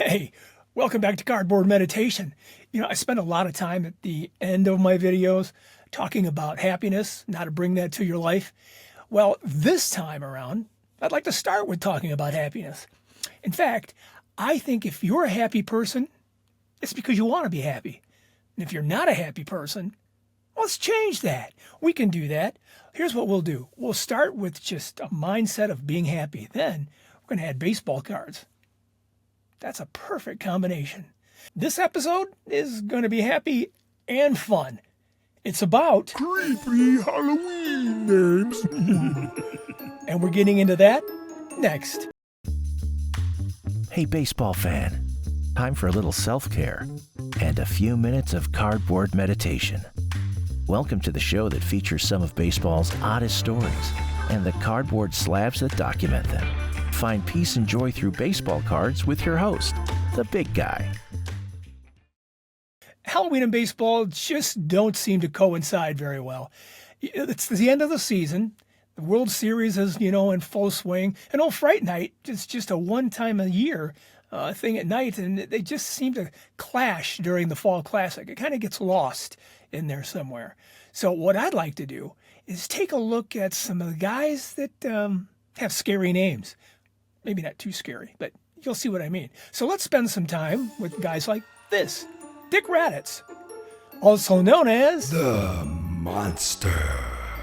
Hey, welcome back to Cardboard Meditation. I spend a lot of time at the end of my videos talking about happiness and how to bring that to your life. Well, this time around, I'd like to start with talking about happiness. In fact, I think if you're a happy person, it's because you want to be happy. And if you're not a happy person, let's change that. We can do that. Here's what we'll do. We'll start with just a mindset of being happy. Then we're going to add baseball cards. That's a perfect combination. This episode is going to be happy and fun. It's about creepy Halloween names. And we're getting into that next. Hey, baseball fan. Time for a little self-care and a few minutes of cardboard meditation. Welcome to the show that features some of baseball's oddest stories and the cardboard slabs that document them. Find peace and joy through baseball cards with your host, the big guy. Halloween and baseball just don't seem to coincide very well. It's the end of the season. The World Series is, in full swing. And Old Fright Night is just a one-time-a-year thing at night, and they just seem to clash during the Fall Classic. It kind of gets lost in there somewhere. So what I'd like to do is take a look at some of the guys that have scary names. Maybe not too scary, but you'll see what I mean. So let's spend some time with guys like this. Dick Raditz, also known as The Monster.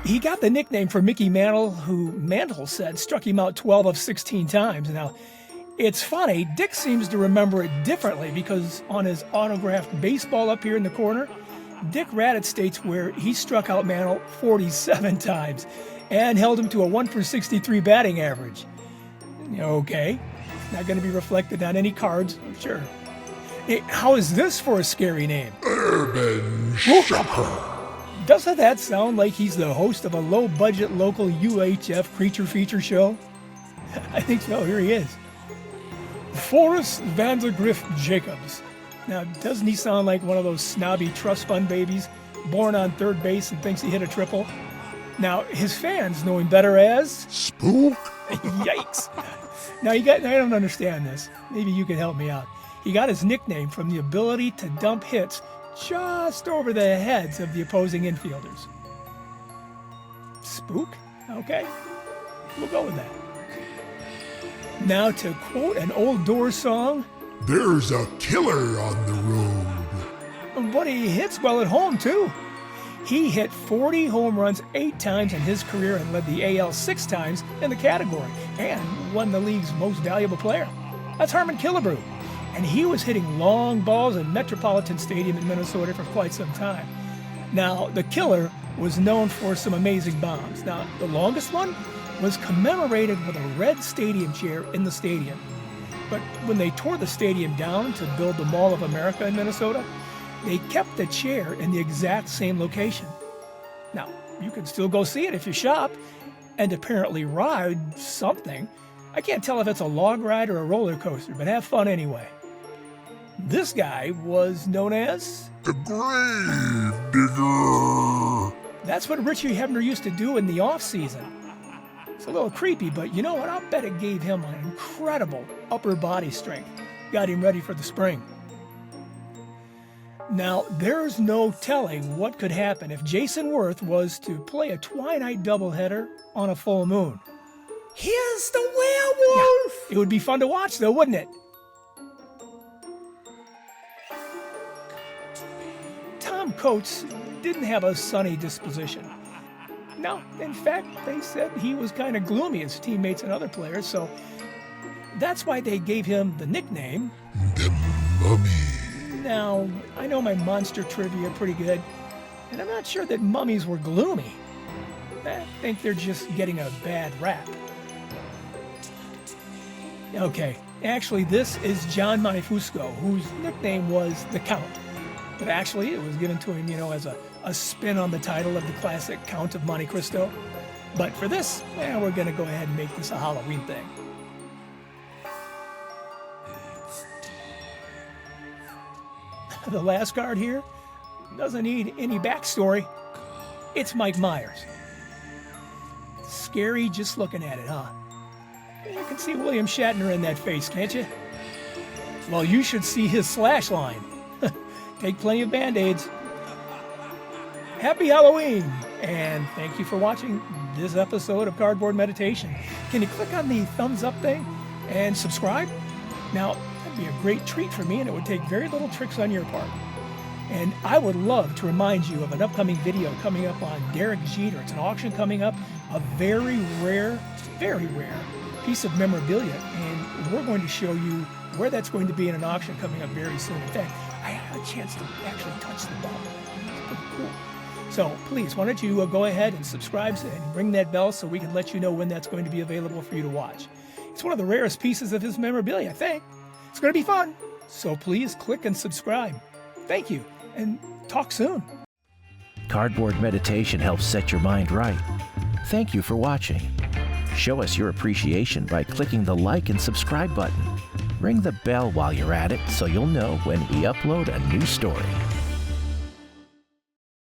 He got the nickname from Mickey Mantle, who Mantle said struck him out 12 of 16 times. Now, it's funny, Dick seems to remember it differently because on his autographed baseball up here in the corner, Dick Raditz states where he struck out Mantle 47 times and held him to a 1 for 63 batting average. Okay, not going to be reflected on any cards, I'm sure. Hey, how is this for a scary name? Urban Shocker. Doesn't that sound like he's the host of a low-budget local UHF creature feature show? I think so. Here he is. Forrest Vandergrift Jacobs. Now, doesn't he sound like one of those snobby trust fund babies born on third base and thinks he hit a triple? Now, his fans know him better as Spook. Yikes. Now, I don't understand this. Maybe you can help me out. He got his nickname from the ability to dump hits just over the heads of the opposing infielders. Spook? Okay, we'll go with that. Now, to quote an old Doors song, There's a killer on the road. but he hits well at home, too. He hit 40 home runs 8 times in his career and led the AL 6 times in the category and won the league's most valuable player. That's Harmon Killebrew. And he was hitting long balls in Metropolitan Stadium in Minnesota for quite some time. Now, the Killer was known for some amazing bombs. Now, the longest one was commemorated with a red stadium chair in the stadium. But when they tore the stadium down to build the Mall of America in Minnesota, they kept the chair in the exact same location. Now, you can still go see it if you shop and apparently ride something. I can't tell if it's a log ride or a roller coaster, but have fun anyway. This guy was known as The Grave Digger. That's what Richie Hebner used to do in the off-season. It's a little creepy, but you know what? I'll bet it gave him an incredible upper body strength. Got him ready for the spring. Now, there's no telling what could happen if Jason Worth was to play a twilight doubleheader on a full moon. Here's the werewolf. Yeah, it would be fun to watch, though, wouldn't it? Tom Coates didn't have a sunny disposition. No, in fact, they said he was kind of gloomy as teammates and other players, so that's why they gave him the nickname The Mummy. Now, I know my monster trivia pretty good, and I'm not sure that mummies were gloomy. I think they're just getting a bad rap. Okay, actually this is John Montefiusco, whose nickname was The Count. But actually it was given to him, as a spin on the title of the classic Count of Monte Cristo. But for this, we're going to go ahead and make this a Halloween thing. The last card here doesn't need any backstory. It's Mike Myers. Scary just looking at it, huh? You can see William Shatner in that face, can't you? Well, you should see his slash line. Take plenty of Band-Aids. Happy Halloween, and thank you for watching this episode of Cardboard Meditation. Can you click on the thumbs up thing and subscribe? Now, that'd be a great treat for me, and it would take very little tricks on your part. And I would love to remind you of an upcoming video coming up on Derek Jeter. It's an auction coming up, a very rare piece of memorabilia, and we're going to show you where that's going to be in an auction coming up very soon. In fact, I had a chance to actually touch the ball. It's pretty cool. So please, why don't you go ahead and subscribe and ring that bell so we can let you know when that's going to be available for you to watch. It's one of the rarest pieces of his memorabilia, I think. It's going to be fun. So please click and subscribe. Thank you, and talk soon. Cardboard Meditation helps set your mind right. Thank you for watching. Show us your appreciation by clicking the like and subscribe button. Ring the bell while you're at it so you'll know when we upload a new story.